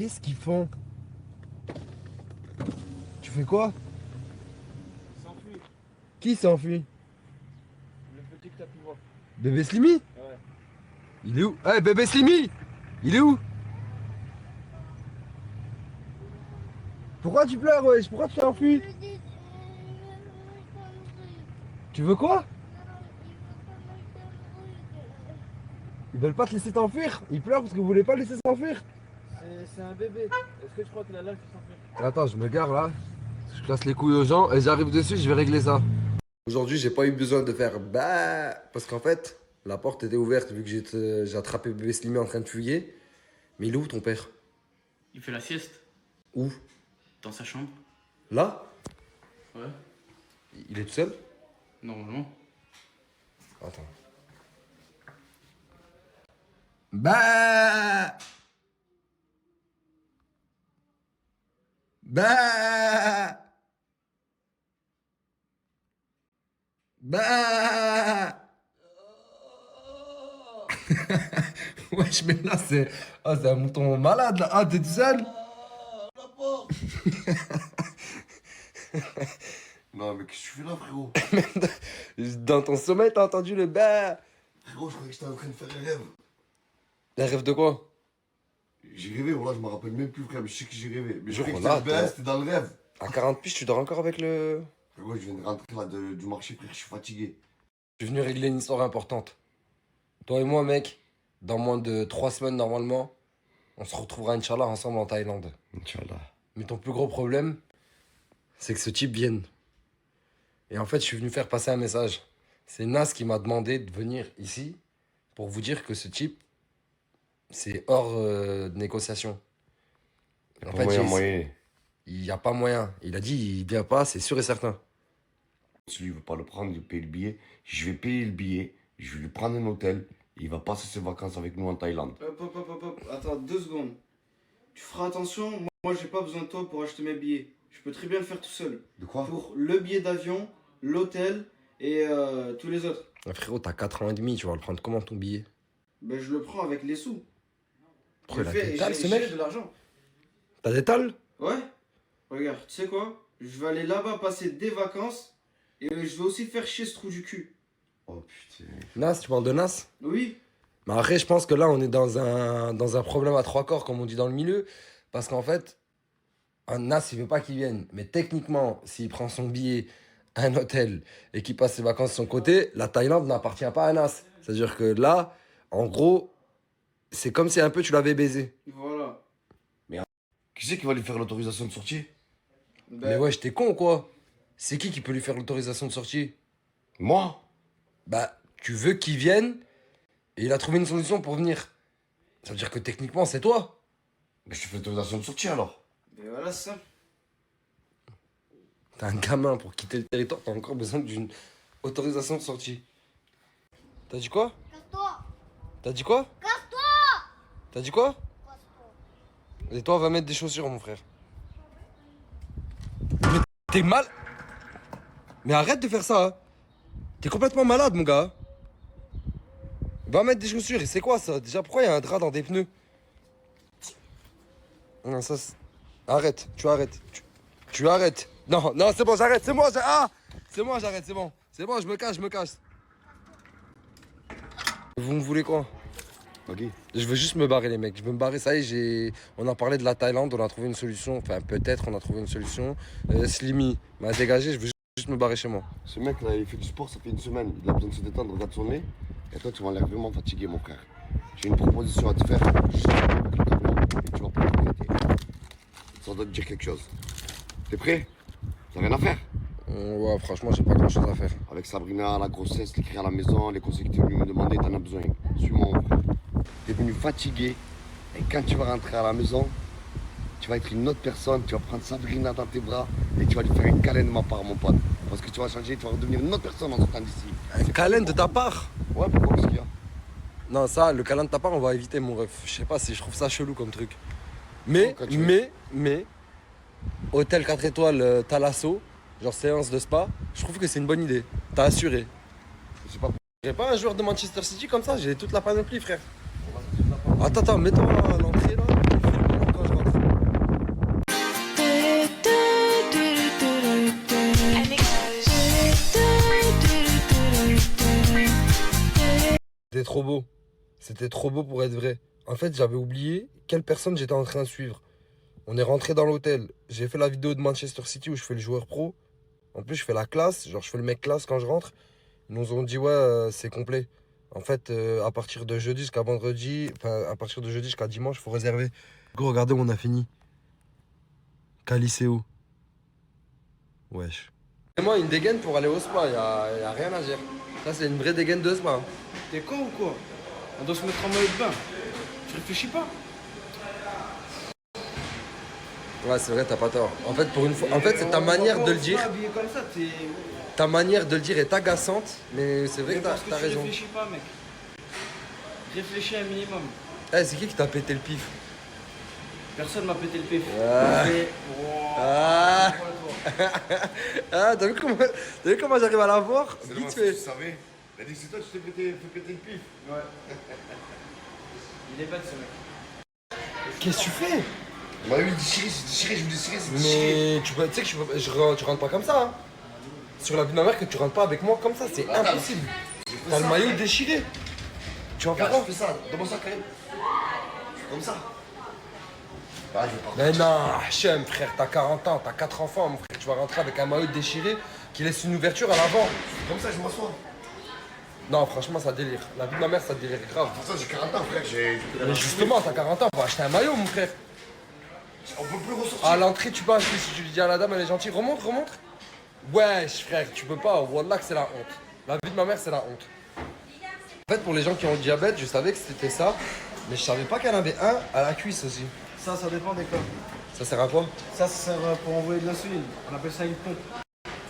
Qu'est-ce qu'ils font? Tu fais quoi? Il s'enfuit. Qui s'est enfui? Le petit que t'as pu voir. Bébé Slimy? Ouais. Il est où? Eh, bébé Slimy! Il est où? Pourquoi tu pleures, wesh? Pourquoi tu t'es enfui? Tu veux quoi? Ils veulent pas te laisser t'enfuir? Ils pleurent parce que vous voulez pas le laisser s'enfuir? C'est un bébé. Est-ce que tu crois qu'il a l'âge de s'enfuir? Attends, je me gare là. Je casse les couilles aux gens et j'arrive dessus, je vais régler ça. Aujourd'hui, j'ai pas eu besoin de faire bah parce qu'en fait, la porte était ouverte vu que j'ai attrapé bébé Slimy en train de fuyer. Mais il est où ton père? Il fait la sieste Où? dans sa chambre. Là? Ouais. Il est tout seul? Normalement. Attends. Bah! Bah! Bah! Wesh, mais là, c'est. Ah, c'est un mouton malade, là. Ah, t'es tout seul? Non, mais qu'est-ce que tu fais là, frérot? Dans ton sommeil, t'as entendu le bah? Frérot, je croyais que j'étais en train de faire un rêve. Un rêve de quoi? J'ai rêvé, voilà, je me rappelle même plus, frère, mais je sais que j'ai rêvé. Mais je Je croyais que crois c'était là, le c'était dans le rêve. À 40 piges, tu dors encore avec le. Frérot, je viens de rentrer là du marché, frère, je suis fatigué. Je suis venu régler une histoire importante. Toi et moi, mec, dans moins de 3 semaines normalement, on se retrouvera, Inch'Allah, ensemble en Thaïlande. Inch'Allah. Mais ton plus gros problème, c'est que ce type vienne. Et en fait, je suis venu faire passer un message. C'est Nas qui m'a demandé de venir ici pour vous dire que ce type, c'est hors de négociation. En fait, il n'y a pas moyen. Il a dit, il vient pas, c'est sûr et certain. Si lui veut pas le prendre, il paye le billet. Je vais payer le billet, je vais lui prendre un hôtel. Il va passer ses vacances avec nous en Thaïlande. Hop. Attends, 2 secondes. Tu feras attention, moi j'ai pas besoin de toi pour acheter mes billets. Je peux très bien le faire tout seul. De quoi? Pour le billet d'avion, l'hôtel et tous les autres. Ah, frérot, t'as 4 ans et demi, tu vas le prendre comment ton billet? Ben je le prends avec les sous. Pourquoi Je il a fais- des tales, j'ai- ce j'ai mec? de l'argent. T'as des tales? Ouais. Regarde, tu sais quoi? Je vais aller là-bas passer des vacances et je vais aussi faire chier ce trou du cul. Oh putain. Nas, tu parles de Nas? Oui. Mais après, je pense que là, on est dans un problème à 3 corps, comme on dit dans le milieu. Parce qu'en fait, un Nas, il veut pas qu'il vienne. Mais techniquement, s'il prend son billet à un hôtel et qu'il passe ses vacances de son côté, la Thaïlande n'appartient pas à Nas. C'est-à-dire que là, en gros, c'est comme si un peu tu l'avais baisé. Voilà. Qui c'est qui va lui faire l'autorisation de sortie? Ben, Mais ouais, t'es con ou quoi? C'est qui peut lui faire l'autorisation de sortie? Moi? Bah, tu veux qu'il vienne et il a trouvé une solution pour venir. Ça veut dire que techniquement, c'est toi. Mais je te fais l'autorisation de sortie alors. ben voilà, c'est ça. T'es un gamin pour quitter le territoire, t'as encore besoin d'une autorisation de sortie. T'as dit quoi? Casse-toi! T'as dit quoi? Casse-toi! T'as dit quoi? Casse-toi! Et toi, va mettre des chaussures, mon frère. Mais t'es mal. Mais arrête de faire ça, hein. T'es complètement malade, mon gars. Va mettre des chaussures, et c'est quoi ça? Déjà, pourquoi il y a un drap dans des pneus? Non, ça. Arrête, tu arrêtes. Tu arrêtes. Non, non, c'est bon, j'arrête, c'est moi, ah! C'est moi, j'arrête, c'est bon. C'est bon, je me cache. Vous me voulez quoi? Ok. Je veux juste me barrer, les mecs. Je veux me barrer. Ça y est, on a parlé de la Thaïlande, on a trouvé une solution. Enfin, peut-être on a trouvé une solution. Slimy m'a dégagé, je veux juste me barrer chez moi. Ce mec là, il fait du sport, ça fait une semaine. Il a besoin de se détendre, regarde son nez. Et toi, tu m'as l'air vraiment fatigué, mon frère. J'ai une proposition à te faire. Juste avec le camion, et tu vas pas te regretter. Ça doit te dire quelque chose. T'es prêt? T'as rien à faire? Ouais, franchement, j'ai pas grand chose à faire. Avec Sabrina, la grossesse, l'écrire à la maison, les conseils que tu es venu me demander, t'en as besoin. Suis-moi, mon frère. T'es venu fatigué. Et quand tu vas rentrer à la maison, tu vas être une autre personne. Tu vas prendre Sabrina dans tes bras et tu vas lui faire un câlin de ma part, mon pote. Parce que tu vas changer, tu vas redevenir une autre personne en sortant d'ici. Un câlin de ta part? Ouais, pourquoi? Qu'est-ce qu'il y a? Non, ça, le câlin de ta part, on va éviter, mon ref. Je sais pas si je trouve ça chelou comme truc. Mais, Quand tu veux. hôtel 4 étoiles, Thalasso, genre séance de spa, je trouve que c'est une bonne idée. T'as assuré. Je sais pas. J'ai pas un joueur de Manchester City comme ça, j'ai toute la panoplie, frère. Attends, mets-toi à l'entrée là. Et fais le moment quand je rentre. trop beau. C'était trop beau pour être vrai. En fait, j'avais oublié quelle personne j'étais en train de suivre. On est rentré dans l'hôtel. J'ai fait la vidéo de Manchester City où je fais le joueur pro. En plus, je fais la classe. Genre, je fais le mec classe quand je rentre. Ils nous ont dit, ouais, c'est complet. En fait, à partir de jeudi jusqu'à vendredi, enfin, à partir de jeudi jusqu'à dimanche, il faut réserver. Go, regardez où on a fini. Caliceo. Wesh. Moi, une dégaine pour aller au spa, y a rien à dire. Ça, c'est une vraie dégaine de spa. T'es con ou quoi? On doit se mettre en maillot de bain. Tu réfléchis pas? Ouais, c'est vrai, t'as pas tort. En fait, pour une fois, en fait, c'est ta manière de le dire. Habillé comme ça, t'es. Ta manière de le dire est agaçante, mais c'est vrai que Parce que t'as tu raison. réfléchis pas, mec. Réfléchis un minimum. Eh, c'est qui t'a pété le pif? Personne m'a pété le pif. Ah. Mais- Wow. Ah. Voilà, toi. Ah, t'as vu comment j'arrive à la voir? C'est Vite dommage fait. que tu savais. Il a dit que c'est toi qui t'es fait péter le pif. Ouais. Il est bête ce mec. Qu'est-ce que tu fais? Il m'a eu déchiré, c'est déchiré, je veux déchirer, c'est déchiré. Mais tu sais que tu rentres pas comme ça. Hein. Sur la vie de ma mère, que tu rentres pas avec moi comme ça, c'est impossible. T'as le maillot déchiré. Tu vas faire Regarde, quoi? je fais ça, donne-moi ça, Karim. Comme ça. Ah, je vais pas. Mais non, Hachem, frère, t'as 40 ans, t'as 4 enfants, mon frère, tu vas rentrer avec un maillot déchiré qui laisse une ouverture à l'avant. Comme ça, je m'assois. Non, franchement, ça délire. La vie de ma mère, ça délire grave. Pour ça, j'ai 40 ans, frère. Mais justement, t'as 40 ans, faut acheter un maillot, mon frère. On peut plus ressortir. À l'entrée, tu peux acheter, si tu lui dis à la dame, elle est gentille, remonte. Wesh, frère, tu peux pas, wallah que c'est la honte. La vie de ma mère, c'est la honte. En fait, pour les gens qui ont le diabète, je savais que c'était ça, mais je savais pas qu'elle avait un à la cuisse aussi. Ça dépend des cas. Ça sert à quoi? Ça sert pour envoyer de l'insuline. On appelle ça une pompe.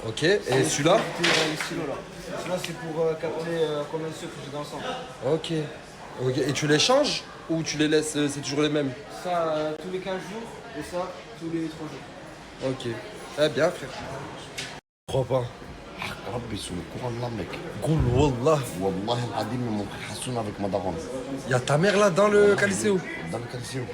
Ok, et celui-là? Les stylos là. Celui-là c'est pour capter combien de sucre j'ai dans le sang. Ok. Ok, et tu les changes ou tu les laisses, c'est toujours les mêmes? Ça tous les 15 jours et ça tous les 3 jours. Ok. Eh bien, frère. Je crois pas. Rabbi, sous le courant de la mec. Goul, wallah. Wallah, al-Adim, mon frère Hassoun avec ma daronne. Y'a ta mère là dans le Caliceo? Dans le calcium.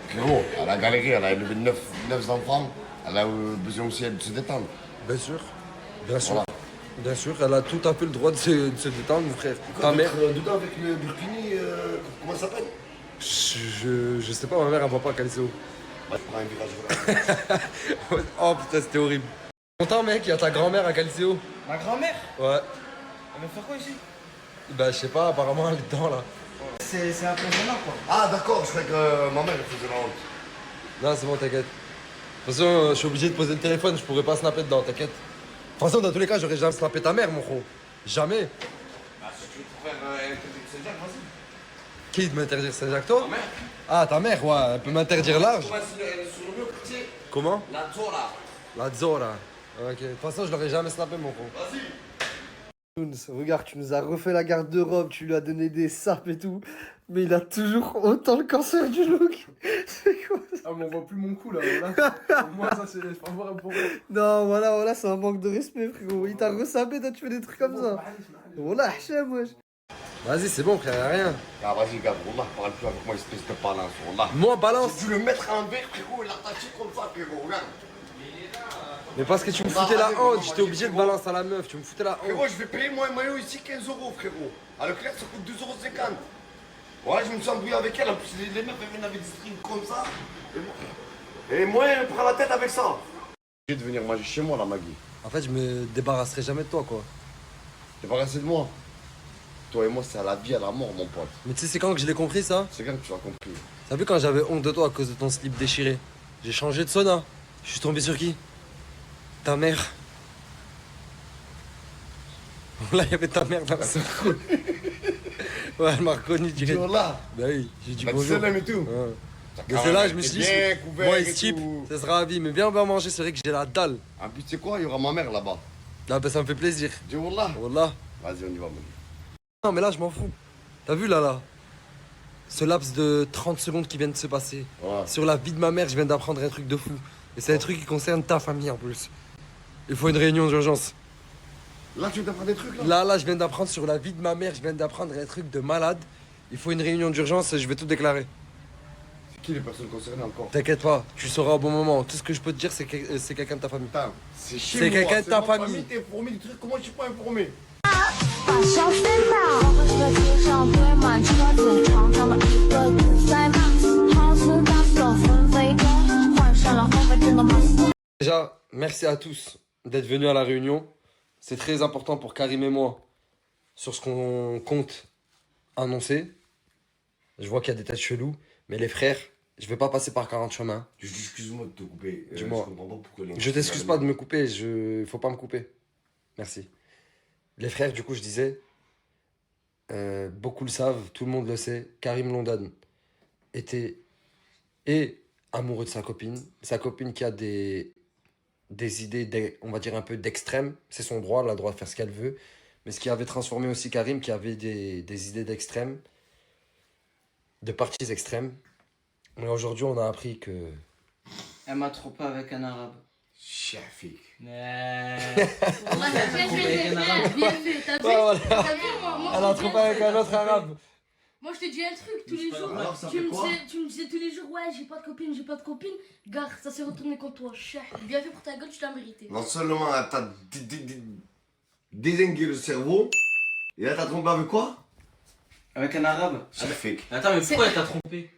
Frérot, elle a galéré, elle a élevé 9 enfants. Elle a besoin aussi de se détendre. Bien sûr. Bien sûr. Voilà. Bien sûr, elle a tout à fait le droit de se détendre, mon frère. Ta mère? Dedans avec le Burkini, comment ça s'appelle? Je sais pas, ma mère elle va pas à Caliceo. Bah, je prends un virage là. Oh putain, c'était horrible. Content, mec, il y a ta grand-mère à Caliceo. Ma grand-mère, Ouais. elle va faire quoi ici? Bah, je sais pas, apparemment, elle est dedans là. C'est un pensionnat quoi. Ah, d'accord, je croyais que ma mère elle faisait la honte. Non, c'est bon, t'inquiète. De toute façon, je suis obligé de poser le téléphone, je pourrais pas snapper dedans, t'inquiète. De toute façon, dans tous les cas, j'aurais jamais snappé ta mère, mon gros. Jamais. Bah, si tu veux te faire interdire Saint-Jacques, vas-y. Qui m'interdire Saint-Jacques, toi? Ah, ta mère, ouais, elle peut m'interdire large. Sur le mur, tu sais, Comment? la Zora. La Zora. Ok, de toute façon, je l'aurais jamais snappé, mon gros. Vas-y. Regarde, tu nous as refait la garde-robe, tu lui as donné des sapes et tout, mais il a toujours autant le cancer du look. C'est quoi ça? Ah mais on voit plus mon cou là, voilà. Moi ça c'est pas voir pour moi. Non, voilà, c'est un manque de respect, frérot. Il t'a resapé, toi tu fais des trucs comme ça. Voilà, Hachem, wesh. Vas-y, c'est bon, frère, y'a rien. Ah, vas-y, gars, Wallah, parle plus avec moi, espèce de balance, Wallah. Moi, balance. J'ai dû le mettre en verre, frérot, il a attaché comme ça, frérot, regarde. Mais parce que tu me foutais la honte, j'étais obligé de balancer à la meuf, tu me foutais la honte. Frérot, je vais payer moi un maillot ici 15 €, frérot. À Leclerc, ça coûte 2,50 €. Ouais, je me suis embrouillé avec elle, en plus, les meufs, elles viennent avec des strings comme ça. Et moi, elle prend la tête avec ça. Je vais venir manger chez moi, la Maggie. En fait, je me débarrasserai jamais de toi, quoi. T'es pas resté de moi. Toi et moi, c'est à la vie, à la mort, mon pote. Mais tu sais, c'est quand que je l'ai compris, ça? C'est quand que tu as compris. T'as vu quand j'avais honte de toi à cause de ton slip déchiré? J'ai changé de sauna. Je suis tombé sur qui? Ta mère. Là, il y avait ta mère dans la sauna. Ouais, elle m'a reconnu direct. Là, Bah oui, j'ai dit bah, tu bonjour. sais, même et tout. Ouais. Mais c'est là, je me suis dit, Bien couvert moi, et ce type, tout. ça sera à vie. Mais viens, on va manger, c'est vrai que j'ai la dalle. En plus, tu sais quoi, il y aura ma mère là-bas. Ah, bah ça me fait plaisir. Dis Wallah. Wallah. Vas-y, on y va, mon gars. Non, mais là, je m'en fous. T'as vu, là ce laps de 30 secondes qui vient de se passer. Ouais. Sur la vie de ma mère, je viens d'apprendre un truc de fou. Et c'est un truc qui concerne ta famille en plus. Il faut une réunion d'urgence. Là, tu veux t'apprendre des trucs, là? Là, je viens d'apprendre sur la vie de ma mère, je viens d'apprendre un truc de malade. Il faut une réunion d'urgence et je vais tout déclarer. qui les personnes concernées encore? T'inquiète pas, tu sauras au bon moment. Tout ce que je peux te dire, c'est que c'est quelqu'un de ta famille. Putain, c'est chez C'est moi, quelqu'un de ta ma famille. T'es informé du truc, comment je suis pas informé? 把笑飞马，我会在街上堆满车子，常常把一个人塞满，好似大手纷飞中，换上了后备证的马斯。 Déjà, merci à tous d'être venus à la réunion. C'est très important pour Karim et moi sur ce qu'on compte annoncer. Je vois qu'il y a des têtes cheloues, mais les frères, je vais pas passer par 40 chemins. Excuse-moi de te couper. Dis-moi. Je comprends pas pourquoi les... Je t'excuse pas de me couper, faut pas me couper. Merci. Les frères, du coup, je disais, beaucoup le savent, tout le monde le sait, Karim London était amoureux de sa copine qui a des idées, on va dire un peu d'extrême, c'est son droit, elle a le droit de faire ce qu'elle veut, mais ce qui avait transformé aussi Karim, qui avait des idées d'extrême, de partis extrêmes. Mais aujourd'hui, on a appris que... Elle m'a trompé avec un arabe. Shafik. Ouais. Bien fait, t'as vu? Voilà. T'as vu, moi, Elle a trompé avec un autre arabe. Moi je te dis un truc tous les jours. Alors, ça Tu fait me, quoi? disais, tu me disais tous les jours, ouais, j'ai pas de copine, j'ai pas de copine. Gare, ça s'est retourné contre toi. Chef, bien fait pour ta gueule, tu l'as mérité. Non seulement elle t'a désingué le cerveau, et elle t'a trompé avec quoi? Avec un arabe. Shafik. Attends, mais pourquoi elle t'a trompé?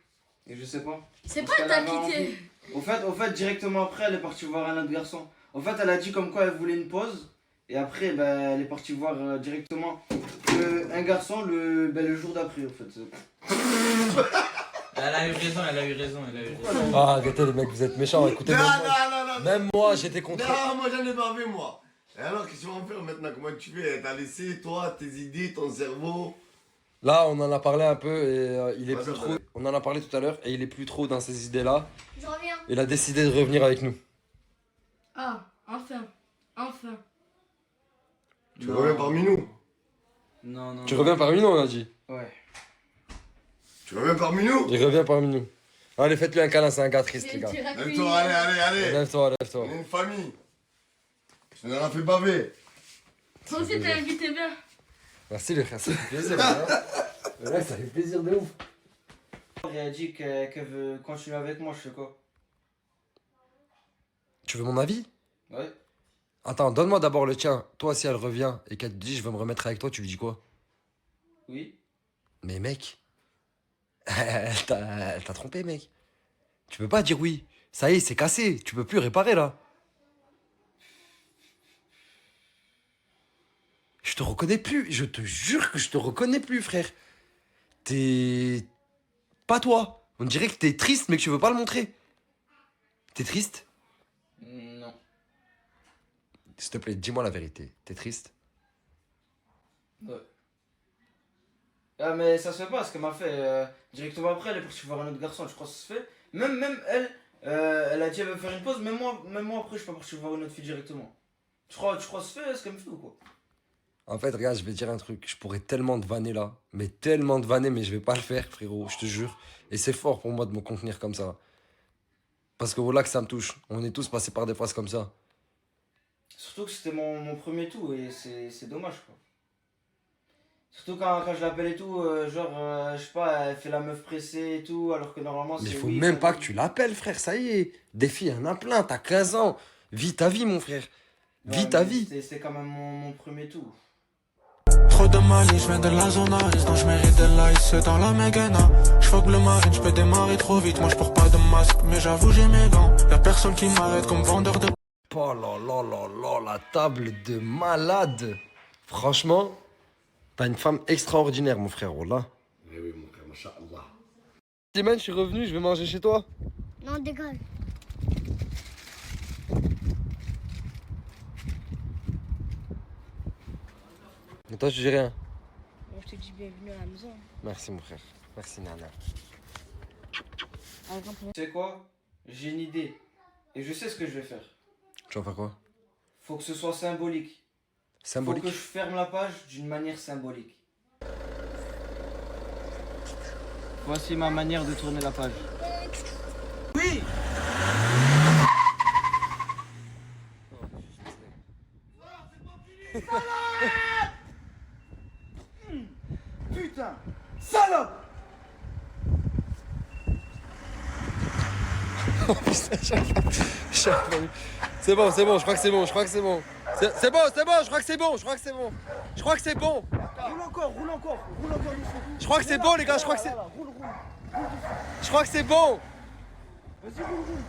Et je sais pas. C'est Parce pas qu'elle t'as avait quitté. envie. Au fait, directement après, elle est partie voir un autre garçon. En fait, elle a dit comme quoi elle voulait une pause. Et après, bah, elle est partie voir directement un garçon le jour d'après, en fait. Elle a eu raison, elle a eu raison, elle a eu raison. Ah, arrêtez les mecs, vous êtes méchants, écoutez. Non, Même, même moi, j'étais contre. Non, moi j'en ai pas fait, moi. Et alors, qu'est-ce qu'on va faire maintenant? Comment tu fais? T'as laissé, toi, tes idées, ton cerveau? Là, on en a parlé un peu et il est Ouais, plus ça trop. va. On en a parlé tout à l'heure et il est plus trop dans ces idées-là. Je reviens. Il a décidé de revenir avec nous. Ah, enfin. Enfin. Tu reviens parmi nous? Non, non. Tu reviens parmi nous, on a dit. Ouais. Tu reviens parmi nous? Il revient parmi nous. Allez, faites-lui un câlin, c'est un gars triste, les gars. Lève-toi, allez. Lève-toi, On lève-toi. est une famille. Tu nous en as fait baver. Toi aussi, t'as invité bien. Merci les frères, ça fait plaisir. Ouais, ça fait plaisir de ouf. Elle a dit qu'elle veut continuer avec moi, je sais quoi. Tu veux mon avis? Ouais. Attends, donne-moi d'abord le tien. Toi, si elle revient et qu'elle te dit je veux me remettre avec toi, tu lui dis quoi? Oui. Mais mec, elle t'a trompé, mec. Tu peux pas dire oui. Ça y est, c'est cassé. Tu peux plus réparer là. Je te reconnais plus. Je te jure que je te reconnais plus, frère. T'es pas toi. On dirait que t'es triste, mais que tu veux pas le montrer. T'es triste? Non. S'il te plaît, dis-moi la vérité. T'es triste? Ouais. Ah, mais ça se fait pas, ce qu'elle m'a fait. Directement après, elle est partie voir un autre garçon, je crois que ça se fait. Même elle, elle a dit elle veut faire une pause, même moi après, je suis pas parti voir une autre fille directement. Tu crois que ça se fait, ce qu'elle me fait ou quoi? En fait, regarde, je vais te dire un truc. Je pourrais tellement te vanner là. Mais tellement te vanner, mais je vais pas le faire, frérot. Je te jure. Et c'est fort pour moi de me contenir comme ça. Parce que voilà que ça me touche. On est tous passés par des phases comme ça. Surtout que c'était mon premier tout et c'est dommage quoi. Surtout quand je l'appelle et tout, je sais pas, elle fait la meuf pressée et tout, alors que normalement c'est. Mais il faut oui, même ça pas va. que tu l'appelles, frère. Ça y est. Des filles, il y en a plein. T'as 15 ans. Vis ta vie, mon frère. Vis Ouais, ta mais vie. C'était quand même mon premier tout. Trop de malice, je viens de la zone à risque, donc je mérite de l'ice dans la Mégana. Je fuck le marine, je peux démarrer trop vite, moi je porte pas de masque, mais j'avoue j'ai mes gants. Y'a personne qui m'arrête comme vendeur de... Oh là là là là, la table de malade. Franchement, t'as une femme extraordinaire, mon frère, oh là. Eh oui, mon frère, machallah. Timan, je suis revenu, je vais manger chez toi. Non, dégage. Mais toi, je dis rien. Moi je te dis bienvenue à la maison. Merci, mon frère. Merci, Nana. Tu sais quoi? J'ai une idée. Et je sais ce que je vais faire. Tu vas faire quoi? Faut que ce soit symbolique. Symbolique. Faut que je ferme la page d'une manière symbolique. Voici ma manière de tourner la page. Oui! Putain! Salope! Oh putain, c'est bon, c'est bon, je crois que c'est bon, je crois que c'est bon. C'est bon, c'est bon, je crois que c'est bon, je crois que c'est bon. Je crois que c'est bon. Roule encore, roule encore, roule encore. Je crois que c'est bon les gars, je crois que c'est. Je crois que c'est bon. Vas-y, roule.